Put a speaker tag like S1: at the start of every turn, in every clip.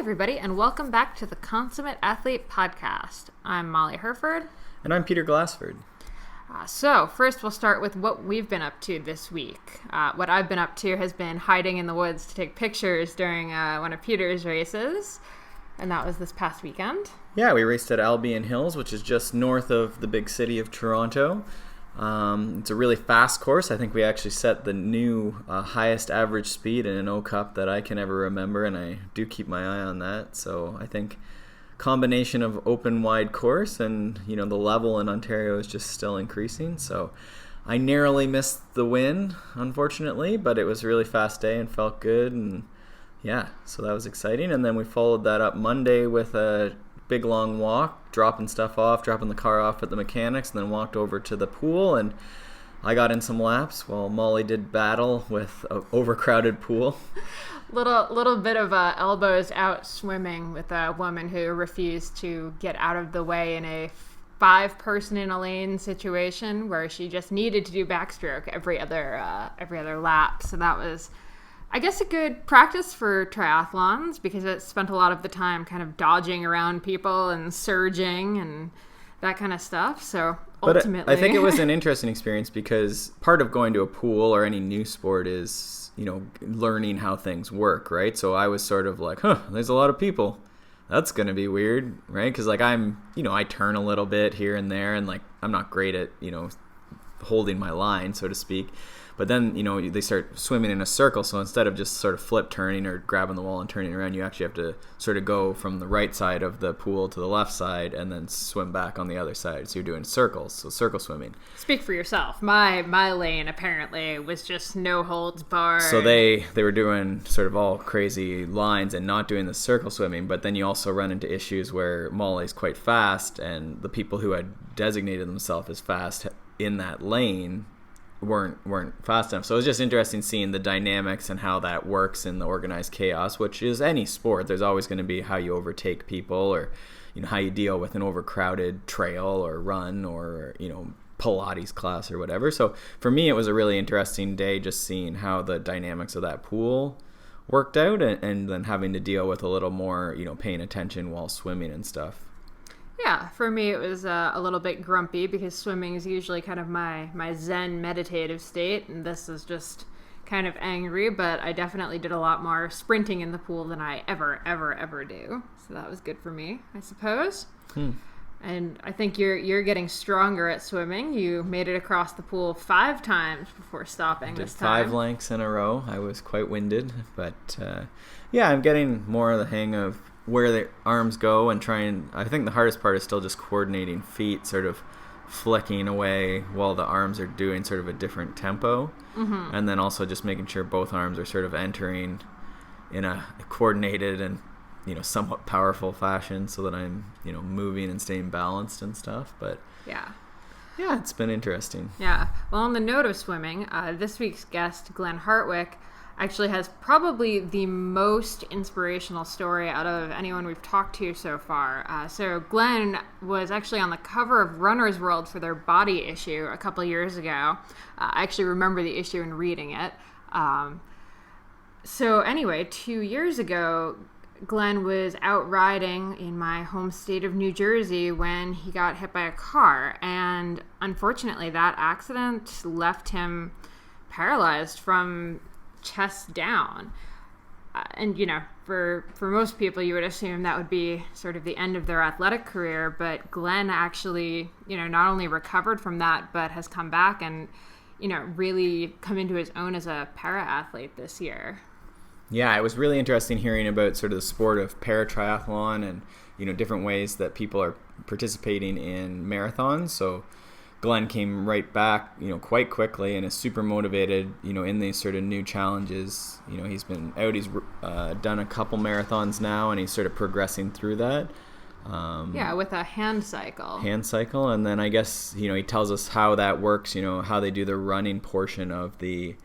S1: everybody, and welcome back to the Consummate Athlete Podcast. I'm Molly Herford.
S2: And I'm Peter Glassford.
S1: So first we'll start with what we've been up to this week. What I've been up to has been hiding in the woods to take pictures during one of Peter's races, and that was this past weekend.
S2: Yeah, we raced at Albion Hills, which is just north of the big city of Toronto. It's a really fast course. I think we actually set the new highest average speed in an O Cup that I can ever remember, and I do keep my eye on that. So I think combination of open wide course and the level in Ontario is just still increasing. So I narrowly missed the win, unfortunately, but it was a really fast day and felt good, and yeah, so that was exciting. And then we followed that up Monday with a big long walk, dropping the car off at the mechanics, and then walked over to the pool, and I got in some laps while Molly did battle with an overcrowded pool.
S1: Little bit of elbows out swimming with a woman who refused to get out of the way in a 5-person in a lane situation where she just needed to do backstroke every other lap. So that was, I guess, a good practice for triathlons because it spent a lot of the time kind of dodging around people and surging and that kind of stuff. So ultimately,
S2: but I think it was an interesting experience because part of going to a pool or any new sport is, learning how things work, right? So I was sort of like, there's a lot of people. That's going to be weird, right? Because I turn a little bit here and there, and I'm not great at, holding my line, so to speak. But then, they start swimming in a circle. So instead of just sort of flip turning or grabbing the wall and turning around, you actually have to sort of go from the right side of the pool to the left side and then swim back on the other side. So you're doing circles, so circle swimming.
S1: Speak for yourself. My lane apparently was just no holds barred.
S2: So they were doing sort of all crazy lines and not doing the circle swimming. But then you also run into issues where Molly's quite fast, and the people who had designated themselves as fast in that lane weren't fast enough. So it was just interesting seeing the dynamics and how that works in the organized chaos, which is any sport. There's always going to be how you overtake people, or how you deal with an overcrowded trail or run or Pilates class or whatever. So for me, it was a really interesting day just seeing how the dynamics of that pool worked out, and then having to deal with a little more paying attention while swimming and stuff.
S1: Yeah, for me it was a little bit grumpy because swimming is usually kind of my zen meditative state, and this is just kind of angry, but I definitely did a lot more sprinting in the pool than I ever do. So that was good for me, I suppose. And I think you're getting stronger at swimming. You made it across the pool 5 times before stopping this time.
S2: 5 lengths in a row. I was quite winded, but yeah, I'm getting more of the hang of where the arms go and I think the hardest part is still just coordinating feet, sort of flicking away while the arms are doing sort of a different tempo. Mm-hmm. And then also just making sure both arms are sort of entering in a coordinated and somewhat powerful fashion so that I'm moving and staying balanced and stuff. But yeah, it's been interesting.
S1: Yeah. Well, on the note of swimming, this week's guest, Glenn Hartrick, actually has probably the most inspirational story out of anyone we've talked to so far. So Glenn was actually on the cover of Runner's World for their body issue a couple years ago. I actually remember the issue and reading it. So anyway, 2 years ago, Glenn was out riding in my home state of New Jersey when he got hit by a car. And unfortunately, that accident left him paralyzed from chest down. And for most people you would assume that would be sort of the end of their athletic career, but Glenn actually not only recovered from that but has come back and really come into his own as a para-athlete this year.
S2: Yeah, it was really interesting hearing about sort of the sport of para-triathlon and different ways that people are participating in marathons. So Glenn came right back, quite quickly, and is super motivated, in these sort of new challenges. He's been out, he's done a couple marathons now, and he's sort of progressing through that.
S1: With a hand cycle.
S2: And then I guess, he tells us how that works, how they do the running portion of the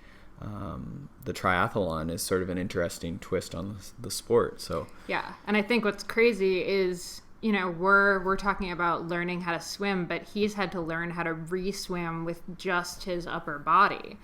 S2: triathlon is sort of an interesting twist on the sport. So
S1: yeah, and I think what's crazy is we're talking about learning how to swim, but he's had to learn how to re-swim with just his upper body.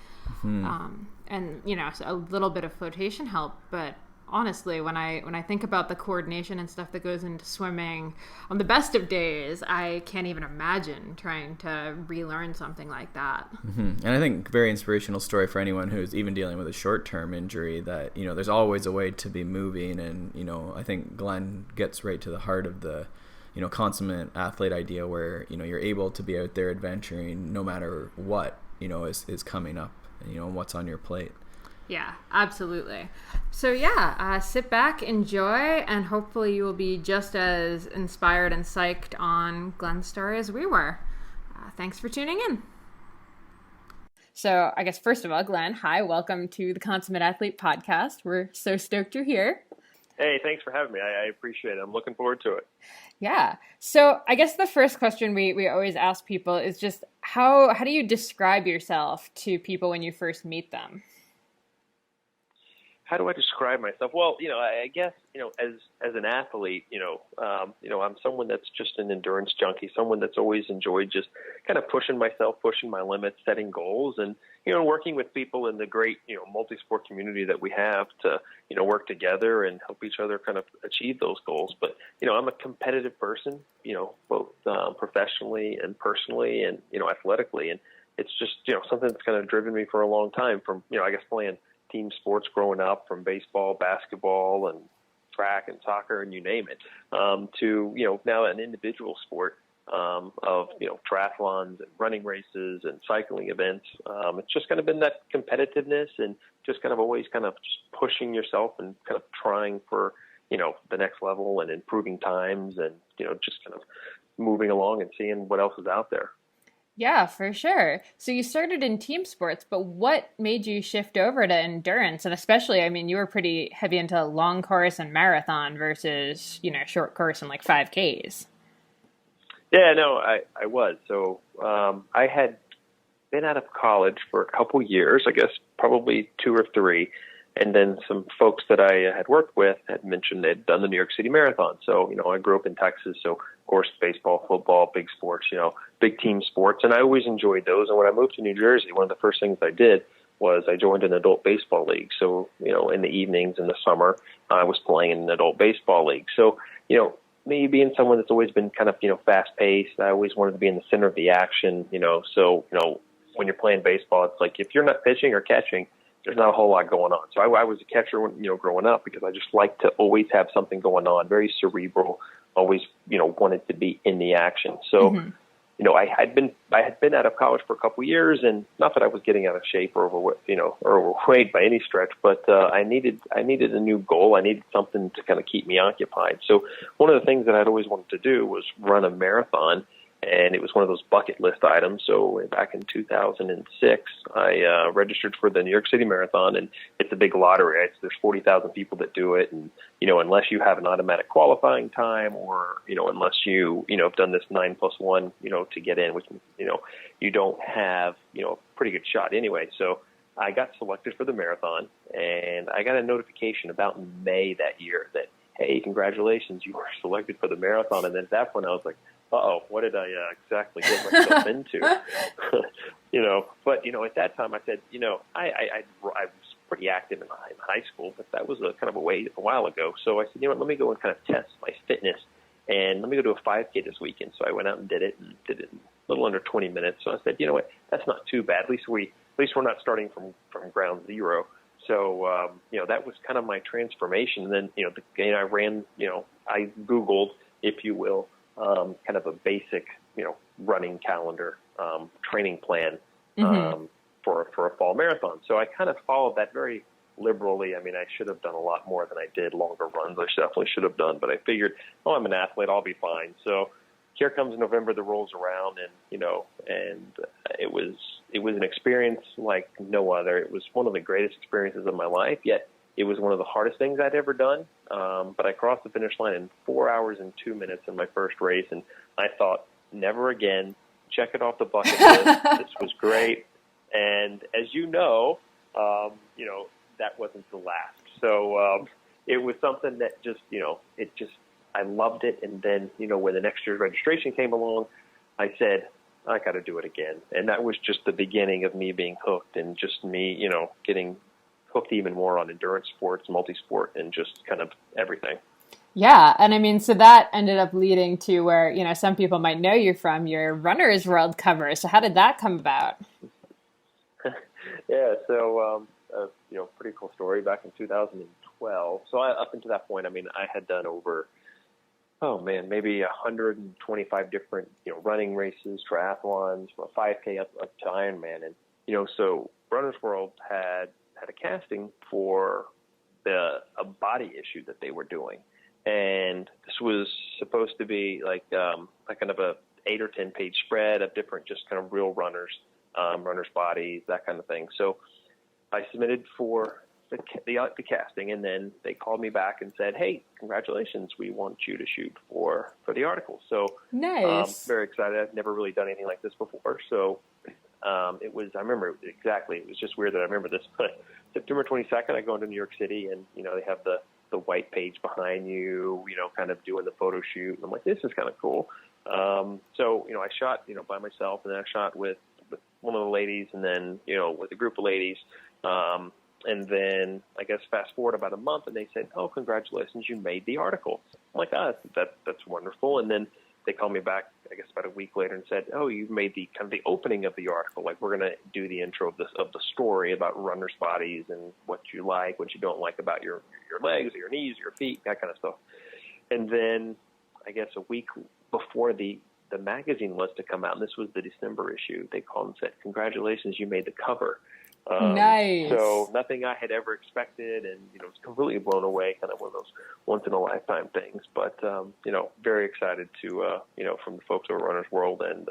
S1: Mm-hmm. And, a little bit of flotation help, but honestly, when I think about the coordination and stuff that goes into swimming on the best of days, I can't even imagine trying to relearn something like that.
S2: And I think very inspirational story for anyone who's even dealing with a short-term injury, that, you know, there's always a way to be moving. And, you know, I think Glenn gets right to the heart of the, you know, consummate athlete idea, where, you know, you're able to be out there adventuring no matter what, you know, is coming up, you know, what's on your plate.
S1: Yeah, absolutely. So yeah, sit back, enjoy, and hopefully you will be just as inspired and psyched on Glenn's story as we were. Thanks for tuning in. So I guess first of all, Glenn, hi, welcome to the Consummate Athlete podcast. We're so stoked you're here.
S3: Hey, thanks for having me. I appreciate it. I'm looking forward to it.
S1: Yeah. So I guess the first question we always ask people is just how do you describe yourself to people when you first meet them?
S3: How do I describe myself? Well, you know, I guess, you know, as an athlete, I'm someone that's just an endurance junkie, someone that's always enjoyed just kind of pushing myself, pushing my limits, setting goals, and, you know, working with people in the great, you know, multi-sport community that we have to, you know, work together and help each other kind of achieve those goals. But, you know, I'm a competitive person, you know, both professionally and personally and, you know, athletically. And it's just, you know, something that's kind of driven me for a long time from, you know, I guess playing team sports growing up, from baseball, basketball, and track and soccer, and you name it, to, you know, now an individual sport of, you know, triathlons and running races and cycling events. It's just kind of been that competitiveness and just kind of always kind of just pushing yourself and kind of trying for, you know, the next level and improving times and, you know, just kind of moving along and seeing what else is out there.
S1: Yeah, for sure. So you started in team sports, but what made you shift over to endurance? And especially, I mean, you were pretty heavy into long course and marathon versus, you know, short course and like 5Ks.
S3: Yeah, no, I was. So I had been out of college for a couple years, I guess probably 2 or 3. And then some folks that I had worked with had mentioned they'd done the New York City Marathon. So, you know, I grew up in Texas, so of course, baseball, football, big sports, you know, big team sports. And I always enjoyed those. And when I moved to New Jersey, one of the first things I did was I joined an adult baseball league. So, you know, in the evenings in the summer, I was playing in an adult baseball league. So, you know, me being someone that's always been kind of, you know, fast paced, I always wanted to be in the center of the action, you know. So, you know, when you're playing baseball, it's like if you're not pitching or catching, there's not a whole lot going on. So I was a catcher, you know, growing up because I just liked to always have something going on, very cerebral, always, you know, wanted to be in the action. So, you know, I had been out of college for a couple of years, and not that I was getting out of shape or overweight by any stretch, but I needed a new goal. I needed something to kind of keep me occupied. So one of the things that I'd always wanted to do was run a marathon. And it was one of those bucket list items. So back in 2006, I registered for the New York City Marathon, and it's a big lottery. Right? So there's 40,000 people that do it, and you know, unless you have an automatic qualifying time, or you know, unless you have done this 9+1, you know, to get in, which you know, you don't have a pretty good shot anyway. So I got selected for the marathon, and I got a notification about in May that year that, hey, congratulations, you were selected for the marathon. And then at that point, I was like, uh-oh, what did I exactly get myself into? But, at that time I said, I was pretty active in high school, but that was a while ago. So I said, let me go and kind of test my fitness, and let me go do a 5K this weekend. So I went out and did it in a little under 20 minutes. So I said, you know what, that's not too bad. At least we're not starting from ground zero. So, that was kind of my transformation. And then, I ran, I Googled, if you will, kind of a basic, running calendar, training plan, for a fall marathon. So I kind of followed that very liberally. I mean, I should have done a lot more than I did, longer runs I definitely should have done, but I figured, I'm an athlete, I'll be fine. So here comes November that rolls around, and, it was an experience like no other. It was one of the greatest experiences of my life, yet it was one of the hardest things I'd ever done. But I crossed the finish line in 4 hours and 2 minutes in my first race, and I thought, never again. Check it off the bucket list. This was great. And as you know, that wasn't the last. So it was something that I loved it. And then, when the next year's registration came along, I said, I got to do it again. And that was just the beginning of me being hooked, and just me, getting hooked even more on endurance sports, multi-sport, and just kind of everything.
S1: Yeah, and I mean, so that ended up leading to where, you know, some people might know you from your Runner's World cover. So how did that come about?
S3: Yeah, so, pretty cool story back in 2012. So up until that point, I mean, I had done over, maybe 125 different, running races, triathlons, from a 5K up to Ironman. And, so Runner's World had a casting for a body issue that they were doing. And this was supposed to be like kind of a 8 or 10 page spread of different, just kind of real runners' bodies, that kind of thing. So I submitted for the casting, and then they called me back and said, "Hey, congratulations, we want you to shoot for the article." So
S1: nice.
S3: Very excited. I've never really done anything like this before. So it was. I remember exactly. It was just weird that I remember this. But September 22nd, I go into New York City, and they have the white page behind you, kind of doing the photo shoot. And I'm like, this is kind of cool. So, I shot, by myself, and then I shot with one of the ladies, and then, with a group of ladies. And then I guess fast forward about a month, and they said, "Oh, congratulations, you made the article." I'm like, that's wonderful. And then they called me back, I guess about a week later, and said, "Oh, you've made the kind of the opening of the article. Like, we're going to do the intro of the story about runners' bodies and what you like, what you don't like about your legs, or your knees, or your feet, that kind of stuff." And then I guess a week before the magazine was to come out, and this was the December issue, they called and said, "Congratulations, you made the cover."
S1: Nice.
S3: So nothing I had ever expected, and was completely blown away. Kind of one of those once in a lifetime things. But very excited to from the folks over Runner's World, and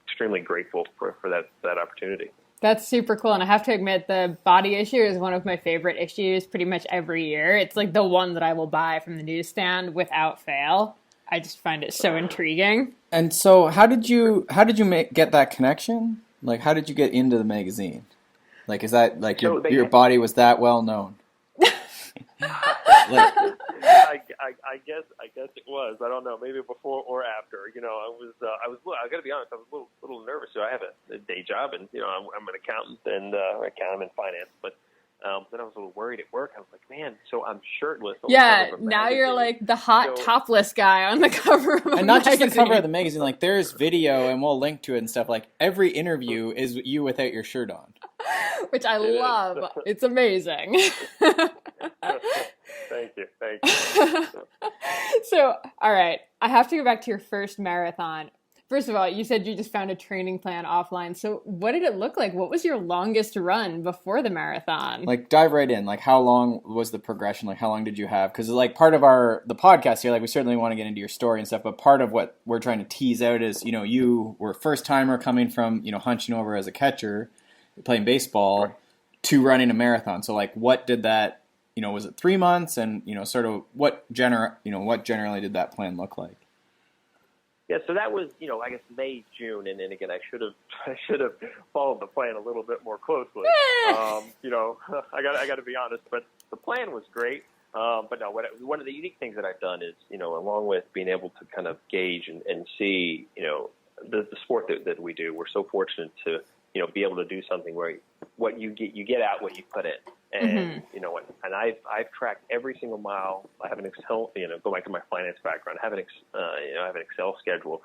S3: extremely grateful for that opportunity.
S1: That's super cool. And I have to admit, the body issue is one of my favorite issues pretty much every year. It's like the one that I will buy from the newsstand without fail. I just find it so intriguing.
S2: And so how did you get that connection? Like, how did you get into the magazine? Like, is that like your body was that well known?
S3: I guess it was. I don't know. Maybe before or after. I got to be honest. I was a little nervous. So I have a day job, and I'm an accountant, and I'm in finance. But then I was a little worried at work. I was like, man, so I'm shirtless.
S1: Yeah, now you're like the hot topless guy on the cover of a
S2: and not
S1: magazine.
S2: Just the cover of the magazine. Like, there's video, and we'll link to it and stuff. Like, every interview is you without your shirt on,
S1: which I love. It's amazing.
S3: Thank you.
S1: So, all right, I have to go back to your first marathon. First of all, you said you just found a training plan offline. So what did it look like? What was your longest run before the marathon?
S2: Like, dive right in. Like, how long was the progression? Like, how long did you have? Because, like, part of the podcast here, like, we certainly want to get into your story and stuff, but part of what we're trying to tease out is, you were a first-timer coming from, hunching over as a catcher, playing baseball, to running a marathon. So, like, what did that, was it 3 months? And, sort of what generally did that plan look like?
S3: Yeah, so that was, I guess May, June, and then again, I should have followed the plan a little bit more closely. I got to be honest, but the plan was great. But no, one of the unique things that I've done is, along with being able to kind of gauge and see, the sport that we do, we're so fortunate to, be able to do something where what you get out what you put in. And, and I've tracked every single mile. I have an Excel, go back to my finance background. I have an Excel schedule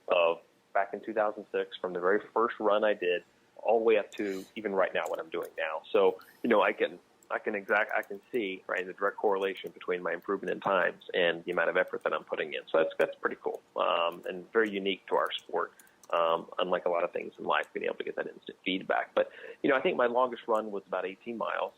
S3: of back in 2006 from the very first run I did all the way up to even right now what I'm doing now. So, I can see, right, the direct correlation between my improvement in times and the amount of effort that I'm putting in. So that's pretty cool. And very unique to our sport. Unlike a lot of things in life, being able to get that instant feedback. But, I think my longest run was about 18 miles.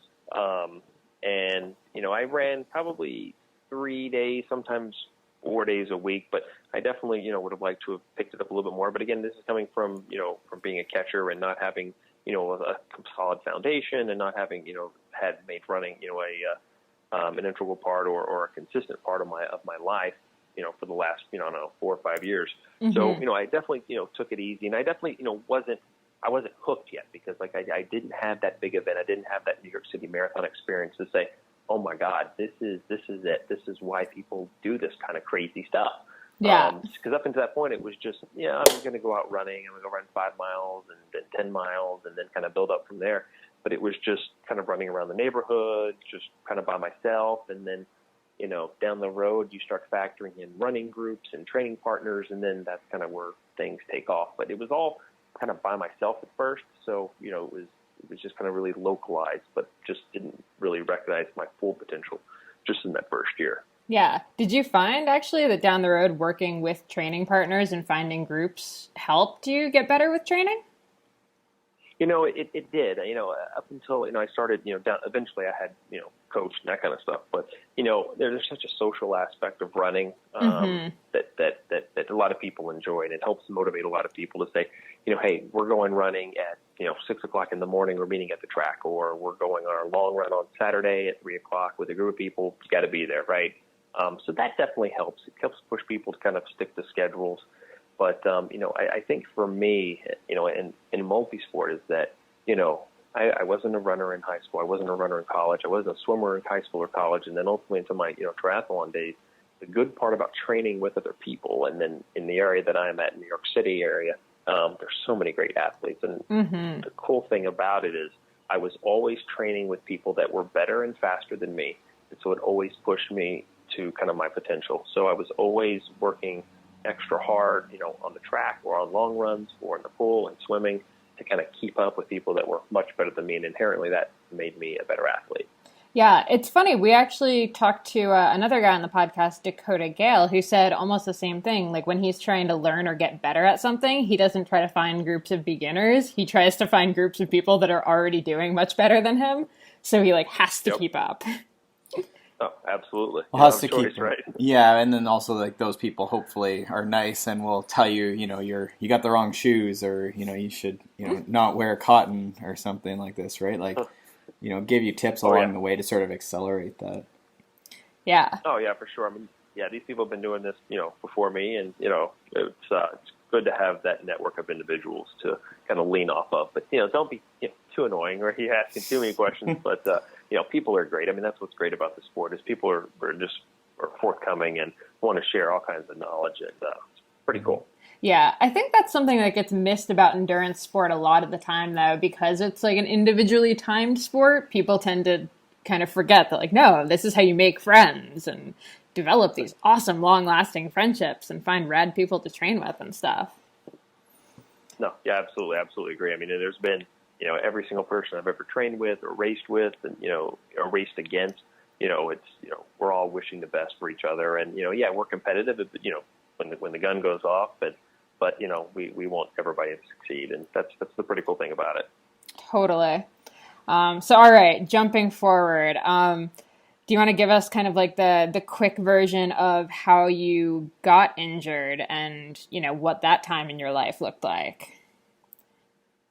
S3: And, I ran probably 3 days, sometimes 4 days a week, but I definitely, would have liked to have picked it up a little bit more. But again, this is coming from, from being a catcher and not having, a solid foundation and not having, had made running, an integral part or a consistent part of my life, for the last, 4 or 5 years. Mm-hmm. So, I definitely, took it easy, and I definitely, I wasn't hooked yet because I didn't have that big event. I didn't have that New York City Marathon experience to say, oh my God, this is it. This is why people do this kind of crazy stuff.
S1: Yeah.
S3: Because up until that point, it was just, I'm going to go out running. I'm going to go run 5 miles and then 10 miles and then kind of build up from there. but it was just kind of running around the neighborhood, just kind of by myself. And then, down the road, you start factoring in running groups and training partners, and then that's kind of where things take off. But it was all kind of by myself at first, so it was just kind of really localized, but just didn't really recognize my full potential just in that first year.
S1: Yeah. Did you find actually that down the road working with training partners and finding groups helped you get better with training?
S3: It did, up until, I started, eventually I had, coach and that kind of stuff. But, there's such a social aspect of running that a lot of people enjoy. And it helps motivate a lot of people to say, hey, we're going running at, 6 o'clock in the morning, we're meeting at the track, or we're going on our long run on Saturday at 3 o'clock with a group of people. You got to be there, right? So that definitely helps. It helps push people to kind of stick to schedules. But, I think for me, in multi-sport is that, I wasn't a runner in high school. I wasn't a runner in college. I wasn't a swimmer in high school or college. And then ultimately into my, triathlon days, the good part about training with other people, and then in the area that I'm at, New York City area, there's so many great athletes. And the cool thing about it is I was always training with people that were better and faster than me. And so it always pushed me to kind of my potential. So I was always working extra hard, on the track or on long runs or in the pool and swimming to kind of keep up with people that were much better than me. And inherently that made me a better athlete.
S1: Yeah, it's funny. We actually talked to another guy on the podcast, Dakota Gale, who said almost the same thing. Like when he's trying to learn or get better at something, he doesn't try to find groups of beginners. He tries to find groups of people that are already doing much better than him. So he has to keep up.
S3: Oh, absolutely.
S2: Well, has to keep right. Yeah, and then also those people hopefully are nice and will tell you, you got the wrong shoes, or you should not wear cotton or something like this, right? Give you tips along the way to sort of accelerate that.
S1: Yeah.
S3: Oh yeah, for sure. I mean, these people have been doing this, before me, and it's good to have that network of individuals to kind of lean off of. But don't be too annoying or you asking too many questions. But people are great. I mean, that's what's great about the sport is people are forthcoming and want to share all kinds of knowledge, and it's pretty cool.
S1: Yeah, I think that's something that gets missed about endurance sport a lot of the time, though, because it's like an individually timed sport. People tend to kind of forget that, no, this is how you make friends and develop these awesome, long-lasting friendships and find rad people to train with and stuff.
S3: No, yeah, absolutely agree. I mean, there's been, every single person I've ever trained with or raced with and, or raced against, it's, we're all wishing the best for each other. And, we're competitive, but, when the gun goes off, but we want everybody to succeed. And that's the pretty cool thing about it.
S1: Totally. So, all right, jumping forward, do you want to give us kind of the quick version of how you got injured and, what that time in your life looked like?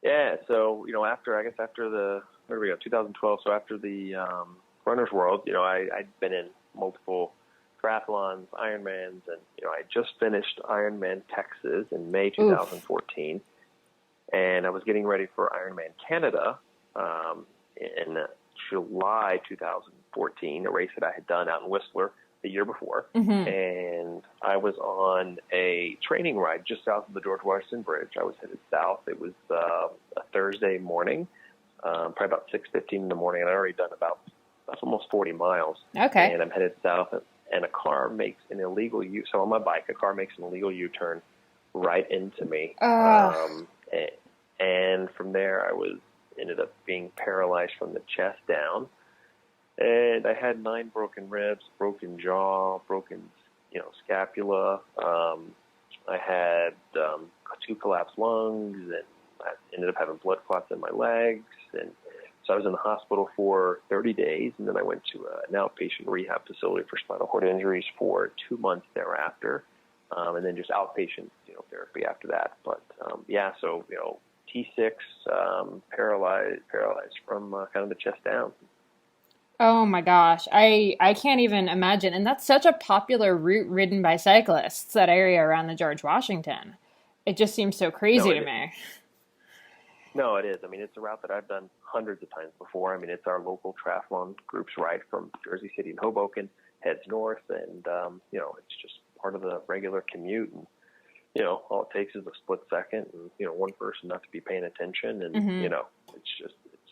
S3: Yeah. So, after 2012. So after the Runner's World, I'd been in multiple triathlons, Ironmans, and, I just finished Ironman Texas in May 2014. Oof. And I was getting ready for Ironman Canada in July 2014, a race that I had done out in Whistler the year before. Mm-hmm. And I was on a training ride just south of the George Washington Bridge. I was headed south. It was a Thursday morning, probably about 6:15 in the morning, and I'd already done about almost 40 miles.
S1: Okay.
S3: And I'm headed south, and a car makes an illegal U. So on my bike, a car makes an illegal U-turn right into me. And from there, I ended up being paralyzed from the chest down. And I had 9 broken ribs, broken jaw, broken, scapula. I had 2 collapsed lungs, and I ended up having blood clots in my legs. And so I was in the hospital for 30 days, and then I went to an outpatient rehab facility for spinal cord injuries for 2 months thereafter, and then just outpatient, therapy after that. But so T6, paralyzed from kind of the chest down.
S1: Oh my gosh, I can't even imagine. And that's such a popular route ridden by cyclists, that area around the George Washington. It just seems so crazy to me.
S3: No, it is. I mean, it's a route that I've done hundreds of times before. I mean, it's our local triathlon group's ride from Jersey City and Hoboken, heads north, and, it's just part of the regular commute. And, all it takes is a split second and, one person not to be paying attention. And, mm-hmm.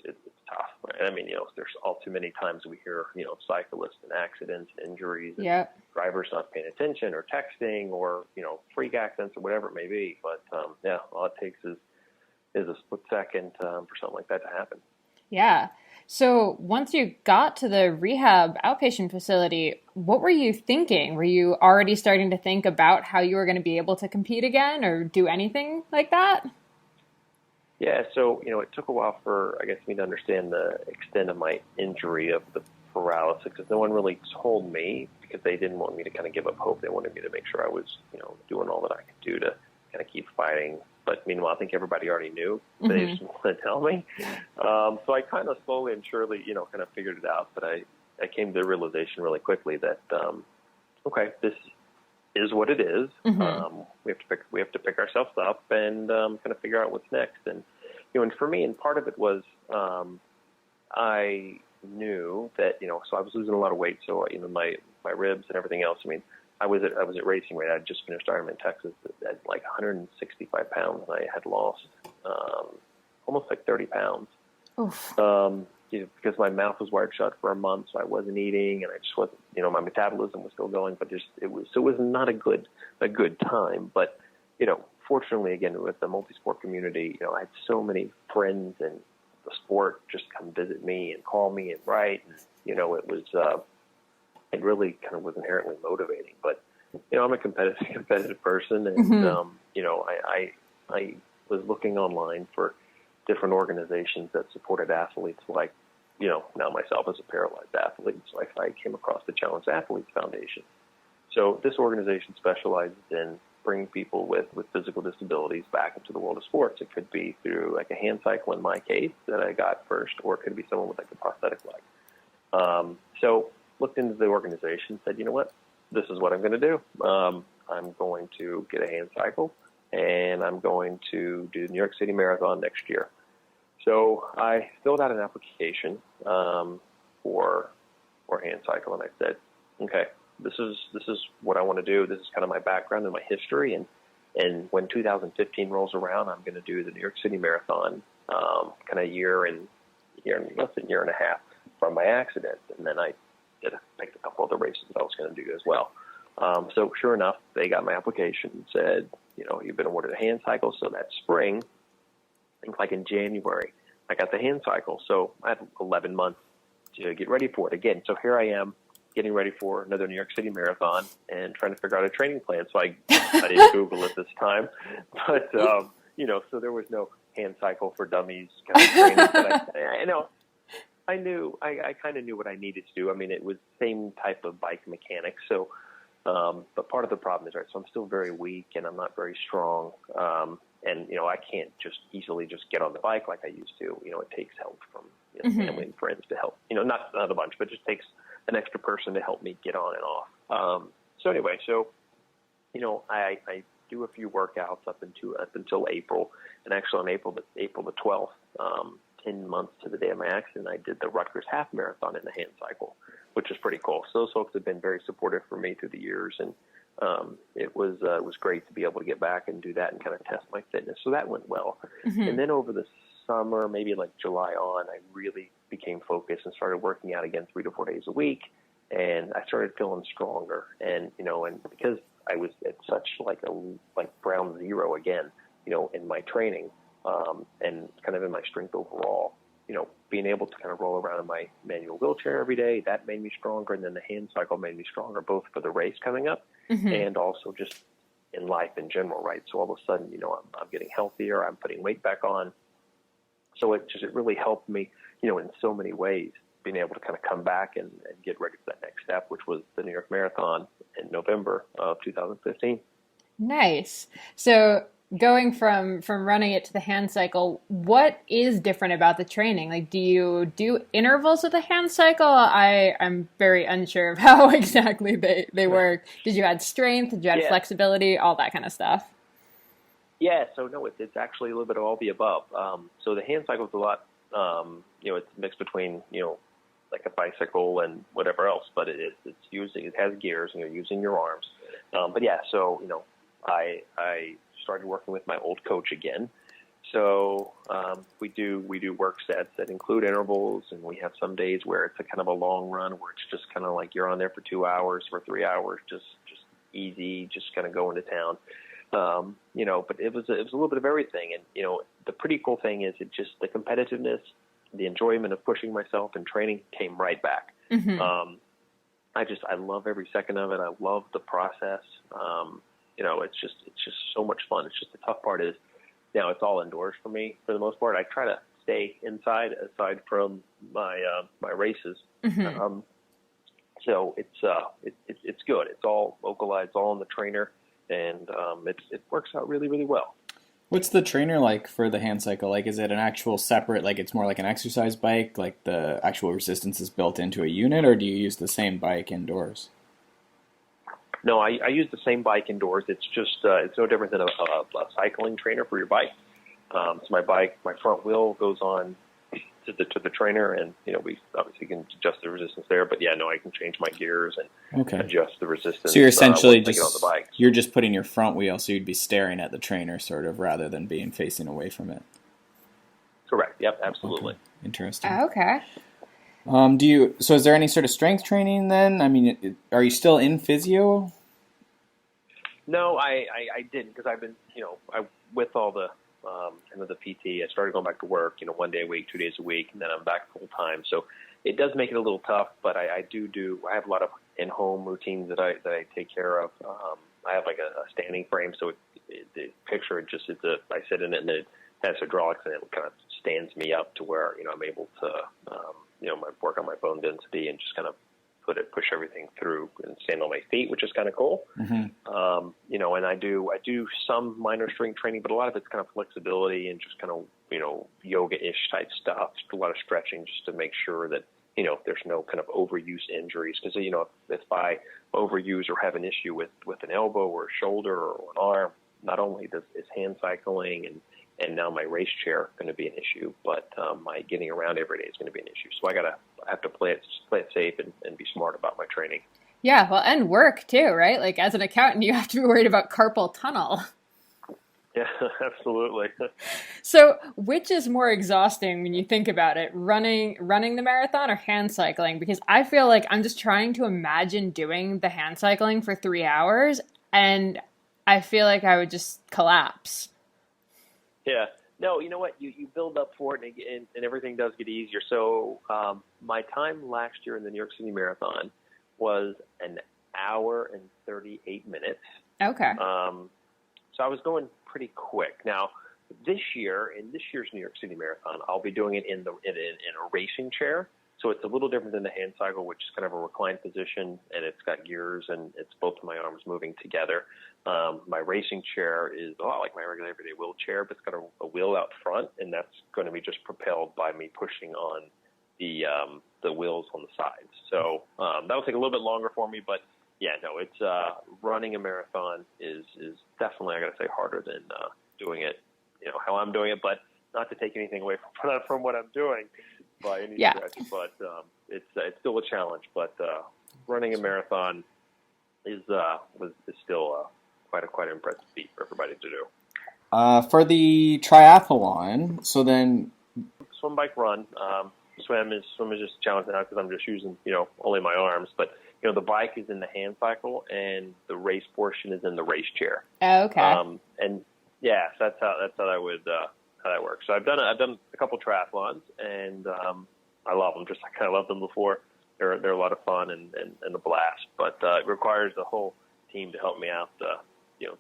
S3: It's tough. Right? I mean, there's all too many times we hear, cyclists and accidents, injuries, and
S1: Yep.
S3: drivers not paying attention or texting or, freak accidents or whatever it may be. But, all it takes is a split second for something like that to happen.
S1: Yeah. So once you got to the rehab outpatient facility, what were you thinking? Were you already starting to think about how you were going to be able to compete again or do anything like that?
S3: Yeah, so, it took a while for, I guess, me to understand the extent of my injury of the paralysis, because no one really told me, because they didn't want me to kind of give up hope. They wanted me to make sure I was, doing all that I could do to kind of keep fighting. But meanwhile, I think everybody already knew. But they just didn't want to tell me. So I kind of slowly and surely, kind of figured it out. But I came to the realization really quickly that, okay, this is what it is. We have to pick ourselves up and kind of figure out what's next. And and for me, and part of it was I knew that so I was losing a lot of weight. So my ribs and everything else. I mean, I was at racing weight. I had just finished Ironman Texas at like 165 pounds, and I had lost almost like 30 pounds.
S1: Oof.
S3: Because my mouth was wired shut for a month, so I wasn't eating, and I just wasn't. My metabolism was still going, but it was not a good time. But fortunately, again, with the multi-sport community, I had so many friends in the sport just come visit me and call me and write, and it was. It really kind of was inherently motivating, but I'm a competitive person, and I was looking online for different organizations that supported athletes, like now myself as a paralyzed athlete. So I came across the Challenged Athletes Foundation. So this organization specializes in bringing people with physical disabilities back into the world of sports. It could be through like a hand cycle in my case that I got first, or it could be someone with like a prosthetic leg. So looked into the organization, said, you know what, this is what I'm going to do. I'm going to get a hand cycle, and I'm going to do the New York City Marathon next year. So I filled out an application for hand cycle, and I said, okay, this is what I want to do. This is kind of my background and my history, and when 2015 rolls around, I'm going to do the New York City Marathon, kind of less than a year and a half from my accident, and then I picked a couple other races that I was going to do as well. So sure enough, they got my application and said, you've been awarded a hand cycle. So that spring, I think like in January, I got the hand cycle. So I had 11 months to get ready for it again. So here I am getting ready for another New York City Marathon and trying to figure out a training plan. So I didn't Google it this time, but so there was no hand cycle for dummies kind of training. But I kind of knew what I needed to do. I mean, it was the same type of bike mechanics. So, but part of the problem is, right, so I'm still very weak and I'm not very strong. And, I can't just easily just get on the bike like I used to. It takes help from family and friends to help, not a bunch, but just takes an extra person to help me get on and off. So anyway, I do a few workouts up until April. And actually on April the 12th, 10 months to the day of my accident, I did the Rutgers Half Marathon in the hand cycle, which is pretty cool. So those folks have been very supportive for me through the years, and it was great to be able to get back and do that and kind of test my fitness. So that went well. And then over the summer, maybe like July on, I really became focused and started working out again 3 to 4 days a week, and I started feeling stronger. And and because I was at such like ground zero again, in my training. And kind of in my strength overall, being able to kind of roll around in my manual wheelchair every day, that made me stronger. And then the hand cycle made me stronger, both for the race coming up and also just in life in general, right? So all of a sudden, I'm getting healthier, I'm putting weight back on. So it really helped me, in so many ways, being able to kind of come back and get ready for that next step, which was the New York Marathon in November of 2015.
S1: Nice. So going from running it to the hand cycle, what is different about the training? Like, do you do intervals with the hand cycle? I'm very unsure of how exactly they work. Did you add strength? Did you add flexibility? All that kind of stuff?
S3: Yeah, so no, it's actually a little bit of all the above. So the hand cycle is a lot, it's mixed between, like a bicycle and whatever else, but it has gears, and you're using your arms. But yeah, so, I started working with my old coach again, So we do work sets that include intervals, and we have some days where it's a kind of a long run where it's just kind of like you're on there for 2 hours or 3 hours, just easy, just kind of going to town. But it was a little bit of everything, and the pretty cool thing is the competitiveness, the enjoyment of pushing myself and training came right back.
S1: Mm-hmm.
S3: I love every second of it. I love the process. It's just so much fun. It's just the tough part is now it's all indoors for me for the most part. I try to stay inside aside from my races.
S1: Mm-hmm.
S3: So it's good. It's all localized, all on the trainer, and it works out really, really well.
S2: What's the trainer like for the hand cycle? Like, is it an actual separate, like it's more like an exercise bike, like the actual resistance is built into a unit, or do you use the same bike indoors?
S3: No, I use the same bike indoors. It's just it's no different than a cycling trainer for your bike. So my front wheel goes on to the trainer, and we obviously can adjust the resistance there. But I can change my gears and adjust the resistance.
S2: So you're essentially
S3: once I get on the bike.
S2: You're just putting your front wheel, so you'd be staring at the trainer sort of rather than being facing away from it.
S3: Correct. Yep. Absolutely.
S2: Okay. Interesting.
S1: Okay.
S2: So is there any sort of strength training then? I mean, are you still in physio?
S3: No, I didn't, because I've been, with all the the PT, I started going back to work, 1 day a week, 2 days a week, and then I'm back full time. So it does make it a little tough, but I have a lot of in-home routines that I take care of. I have like a standing frame, so the picture I sit in it and it has hydraulics, and it kind of stands me up to where, I'm able to, work on my bone density and just kind of push everything through and stand on my feet, which is kind of cool.
S2: Mm-hmm.
S3: And I do some minor strength training, but a lot of it's kind of flexibility and just kind of, yoga-ish type stuff, just a lot of stretching just to make sure that, there's no kind of overuse injuries. Because, if I overuse or have an issue with an elbow or a shoulder or an arm, not only is hand cycling and now my race chair going to be an issue, but my getting around every day is going to be an issue. So I have to play it safe and be smart about my training.
S1: Yeah, well, and work too, right? Like as an accountant, you have to be worried about carpal tunnel.
S3: Yeah, absolutely.
S1: So which is more exhausting when you think about it, running the marathon or hand cycling? Because I feel like I'm just trying to imagine doing the hand cycling for 3 hours, and I feel like I would just collapse.
S3: Yeah. No, you know what? You build up for it, and everything does get easier. So my time last year in the New York City Marathon was an hour and 38 minutes.
S1: Okay.
S3: So I was going pretty quick. Now, in this year's New York City Marathon, I'll be doing it in a racing chair. So it's a little different than the hand cycle, which is kind of a reclined position, and it's got gears, and it's both of my arms moving together. My racing chair is a lot like my regular everyday wheelchair, but it's got a wheel out front, and that's going to be just propelled by me pushing on the wheels on the sides. So that'll take a little bit longer for me, but yeah, no, it's running a marathon is definitely, I got to say, harder than doing it, how I'm doing it, but not to take anything away from what I'm doing by any stretch, but it's still a challenge. But running a marathon is still quite an impressive feat for everybody to do.
S2: For the triathlon, so then
S3: swim, bike, run. Swim is just a challenge now because I'm just using only my arms, but the bike is in the hand cycle and the race portion is in the race chair.
S1: Oh, okay.
S3: And yeah, so that's how how that works. So I've done a couple triathlons, and I love them. Just like I loved them before. They're a lot of fun and a blast. But it requires the whole team to help me out to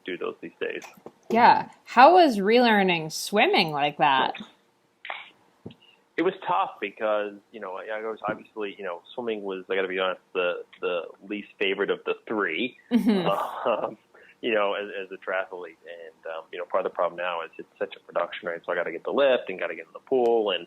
S3: do those these days.
S1: Yeah. How was relearning swimming like that?
S3: It was tough because I was obviously swimming was, I got to be honest, the least favorite of the three.
S1: Mm-hmm.
S3: As a triathlete. And, part of the problem now is it's such a production, right? So I got to get the lift and got to get in the pool, and,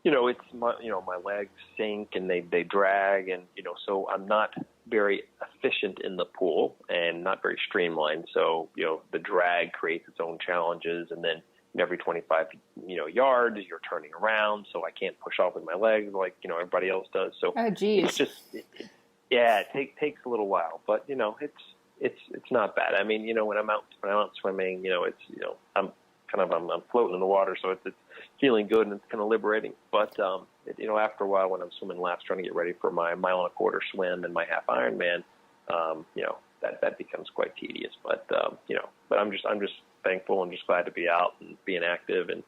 S3: it's my legs sink and they drag, and, so I'm not very efficient in the pool and not very streamlined. So, the drag creates its own challenges, and then every 25, yards, you're turning around. So I can't push off with my legs like, everybody else does. So
S1: oh, geez.
S3: It's just, it takes a little while, but, it's not bad. I mean, when I'm out swimming, I'm kind of I'm floating in the water, so it's feeling good and it's kind of liberating. But after a while, when I'm swimming laps, trying to get ready for my mile and a quarter swim and my half Ironman, that becomes quite tedious. But but I'm just thankful and just glad to be out and being active, and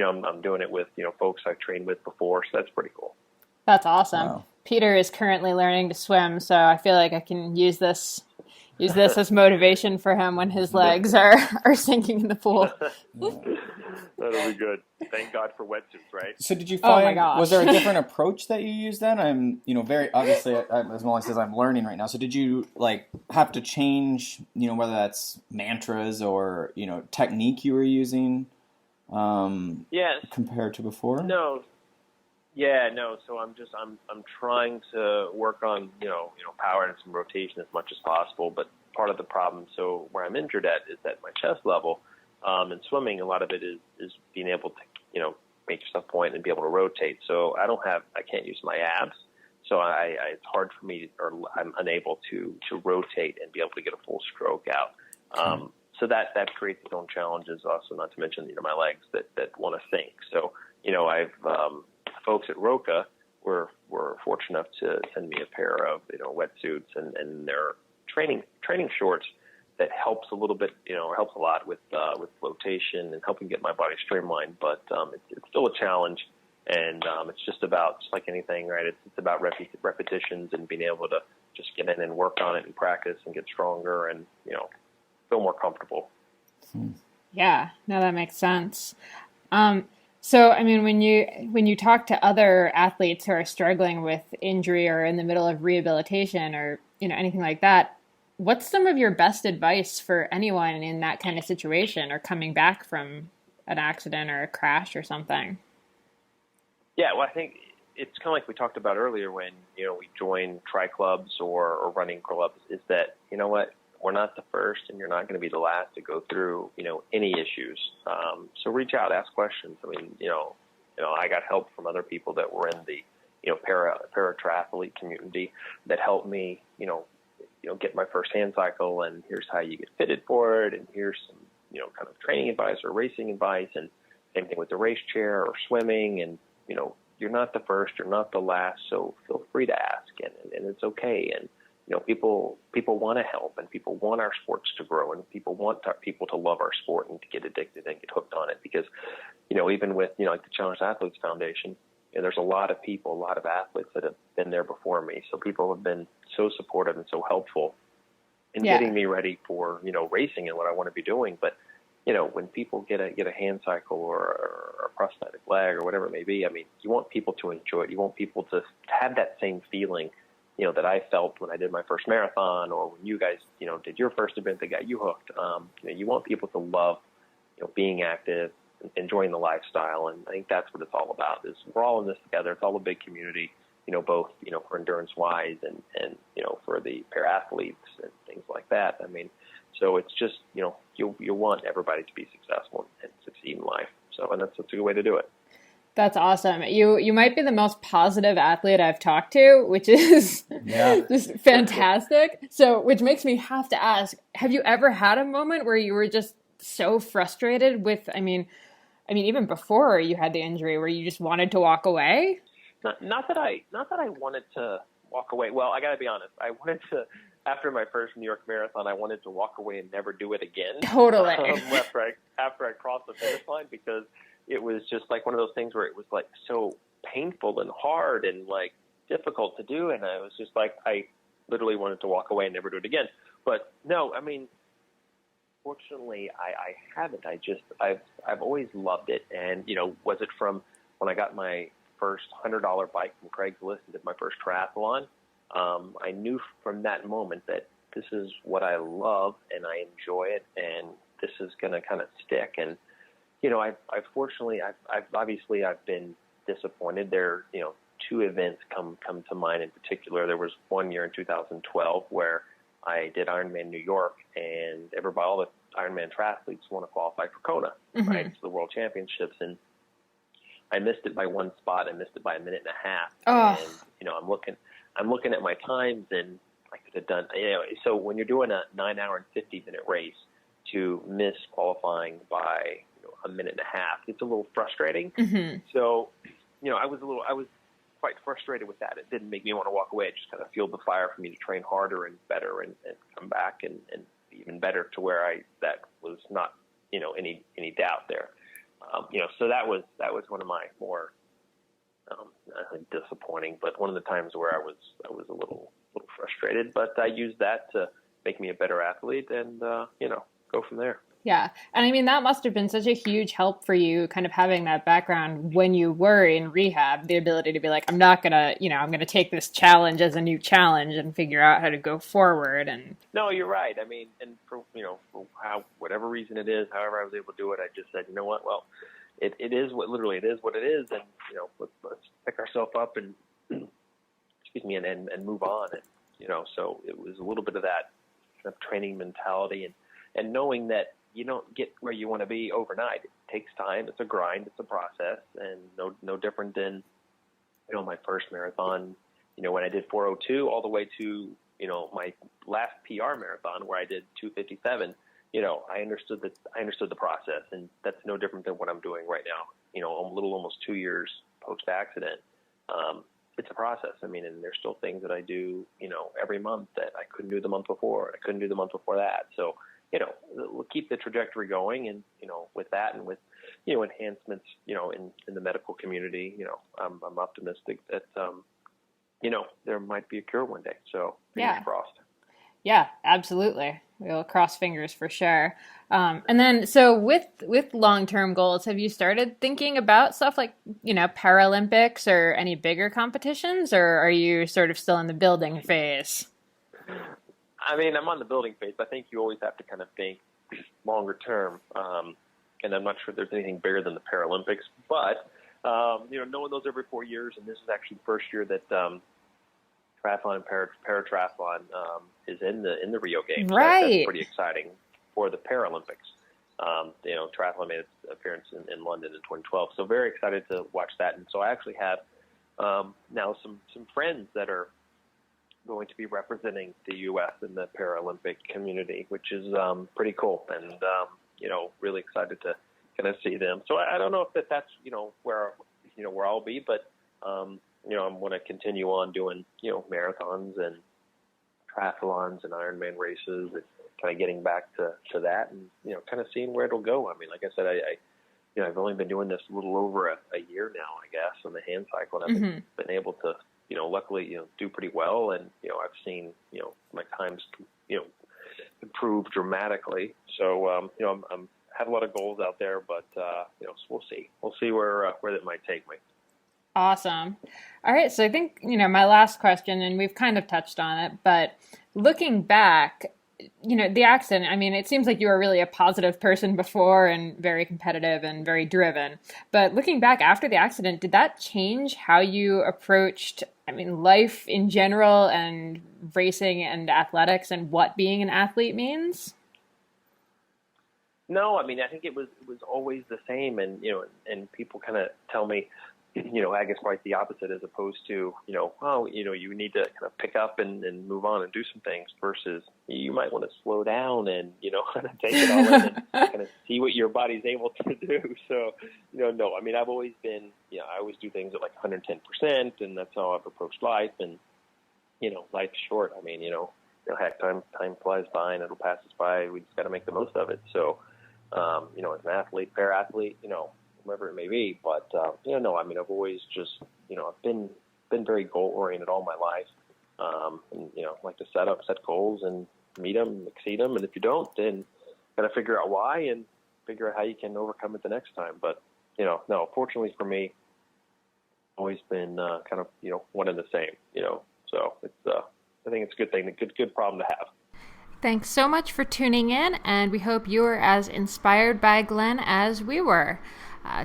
S3: I'm doing it with folks I've trained with before, so that's pretty cool.
S1: That's awesome.
S2: Wow.
S1: Peter is currently learning to swim, so I feel like I can use this as motivation for him when his legs are sinking in the pool.
S3: That'll be good. Thank God for wetsuits, right?
S2: So did you
S1: Oh my
S2: find,
S1: gosh.
S2: was there a different approach that you used then? I'm, very, obviously, as Molly says, I'm learning right now. So did you, have to change, whether that's mantras or, technique you were using
S3: Yes.
S2: compared to before?
S3: No. Yeah, no. So I'm trying to work on, power and some rotation as much as possible. But part of the problem, so where I'm injured at, is at my chest level. And swimming, a lot of it is being able to, make yourself point and be able to rotate. So I can't use my abs. So it's hard for me, or I'm unable to rotate and be able to get a full stroke out. So that creates its own challenges also, not to mention, my legs that want to sink. So, I've, folks at Roca were fortunate enough to send me a pair of, wetsuits and their training shorts that helps a little bit, helps a lot with flotation and helping get my body streamlined. But it's still a challenge, and it's just like anything, right? It's about repetitions and being able to just get in and work on it and practice and get stronger and feel more comfortable.
S1: Yeah, no, that makes sense. So, I mean, when you talk to other athletes who are struggling with injury or in the middle of rehabilitation or anything like that, what's some of your best advice for anyone in that kind of situation or coming back from an accident or a crash or something?
S3: Yeah, well, I think it's kind of like we talked about earlier when, we join tri clubs or running clubs, is that, what, we're not the first and you're not going to be the last to go through, any issues. So reach out, ask questions. I mean, I got help from other people that were in the, para triathlete community that helped me, get my first hand cycle, and here's how you get fitted for it, and here's some, kind of training advice or racing advice, and same thing with the race chair or swimming, and, you're not the first, you're not the last, so feel free to ask, and it's okay. And, people want to help, and people want our sports to grow, and people want people to love our sport and to get addicted and get hooked on it, because, even with, like the Challenged Athletes Foundation, there's a lot of people, a lot of athletes that have been there before me. So people have been so supportive and so helpful in getting me ready for, racing and what I want to be doing. But, when people get a hand cycle or a prosthetic leg or whatever it may be, I mean, you want people to enjoy it. You want people to have that same feeling, that I felt when I did my first marathon, or when you guys, did your first event that got you hooked. You want people to love, being active, enjoying the lifestyle, and I think that's what it's all about. Is we're all in this together. It's all a big community, both for endurance wise and for the para athletes and things like that. I mean, so it's just you want everybody to be successful and succeed in life. So, and that's a good way to do it.
S1: That's awesome. You might be the most positive athlete I've talked to, which is just fantastic. So, which makes me have to ask, have you ever had a moment where you were just so frustrated with, I mean, even before you had the injury, where you just wanted to walk away?
S3: Not that I wanted to walk away. Well, I got to be honest. I wanted to, after my first New York Marathon, I wanted to walk away and never do it again.
S1: Totally.
S3: After I crossed the finish line, because it was just like one of those things where it was like so painful and hard and like difficult to do, and I was just like, I literally wanted to walk away and never do it again. But no, I mean, fortunately, I haven't. I've always loved it, and was it from when I got my first $100 bike from Craigslist and did my first triathlon? I knew from that moment that this is what I love and I enjoy it, and this is going to kind of stick. And I've been disappointed. There, two events come to mind in particular. There was one year in 2012 where I did Ironman New York, and all the Ironman triathletes want to qualify for Kona, right? It's the World Championships, and I missed it by one spot. I missed it by a minute and a half.
S1: Oh.
S3: And I'm looking at my times, and I could have done. So when you're doing a 9 hour and 50 minute race, to miss qualifying by a minute and a half. It's a little frustrating.
S1: Mm-hmm.
S3: So, I was quite frustrated with that. It didn't make me want to walk away. It just kind of fueled the fire for me to train harder and better and come back and be even better to where that was not, any doubt there. So that was one of my more, I think disappointing, but one of the times where I was a little frustrated, but I used that to make me a better athlete and, go from there.
S1: Yeah. And I mean, that must have been such a huge help for you kind of having that background when you were in rehab, the ability to be like, I'm not going to, I'm going to take this challenge as a new challenge and figure out how to go forward. And
S3: no, you're right. I mean, and for whatever reason it is, however I was able to do it, I just said, you know what, well, it is what it is. And, let's pick ourselves up and, excuse me, and move on. And, so it was a little bit of that kind of training mentality and knowing that you don't get where you want to be overnight. It takes time. It's a grind. It's a process, and no different than, my first marathon, when I did 4:02 all the way to, my last PR marathon where I did 2:57. I understood the process, and that's no different than what I'm doing right now. A little almost 2 years post accident. It's a process. I mean, and there's still things that I do, every month that I couldn't do the month before. I couldn't do the month before that. So, we'll keep the trajectory going, and with that and with enhancements in the medical community, I'm optimistic that there might be a cure one day. So fingers crossed.
S1: Yeah, absolutely. We'll cross fingers for sure. And then, so with long-term goals, have you started thinking about stuff like Paralympics or any bigger competitions, or are you sort of still in the building phase?
S3: I mean, I'm on the building phase. I think you always have to kind of think longer term. And I'm not sure there's anything bigger than the Paralympics. But, knowing those every 4 years, and this is actually the first year that triathlon and paratriathlon is in the Rio Games.
S1: Right.
S3: That's pretty exciting for the Paralympics. Triathlon made its appearance in London in 2012. So very excited to watch that. And so I actually have now some friends that are going to be representing the U.S. in the Paralympic community, which is pretty cool, and really excited to kind of see them. So I don't know if that's where I'll be, but I'm going to continue on doing marathons and triathlons and Ironman races, and kind of getting back to that, and kind of seeing where it'll go. I mean, like I said, I've only been doing this a little over a year now, I guess, on the hand cycle, and I've been able to luckily, do pretty well. And, I've seen, my times, improve dramatically. So, I'm have a lot of goals out there, but, we'll see. We'll see where that might take me.
S1: Awesome. All right. So I think, my last question, and we've kind of touched on it, but looking back, the accident, I mean, it seems like you were really a positive person before and very competitive and very driven. But looking back after the accident, did that change how you approached, life in general and racing and athletics and what being an athlete means?
S3: No, I think it was always the same. And, and people kind of tell me, I guess quite the opposite, as opposed to, you need to kind of pick up and move on and do some things, versus you might want to slow down and, kind of take it all in and kind of see what your body's able to do. So, no, I've always been, I always do things at like 110%, and that's how I've approached life. And, life's short. Heck, time flies by and it'll pass us by. We just got to make the most of it. So, as an athlete, para-athlete, whoever it may be, but I've always just I've been very goal oriented all my life, and like to set goals and meet them, exceed them, and if you don't, then gotta figure out why and figure out how you can overcome it the next time. But no, fortunately for me, always been kind of one and the same. So it's I think it's a good thing, a good problem to have.
S1: Thanks so much for tuning in, and we hope you were as inspired by Glenn as we were.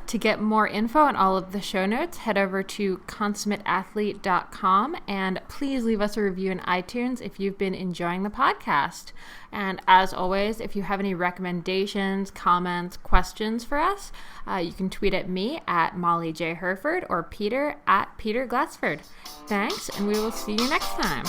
S1: To get more info on all of the show notes, head over to consummateathlete.com, and please leave us a review in iTunes if you've been enjoying the podcast. And as always, if you have any recommendations, comments, questions for us, you can tweet at me at Molly J. Herford or Peter at Peter Glassford. Thanks, and we will see you next time.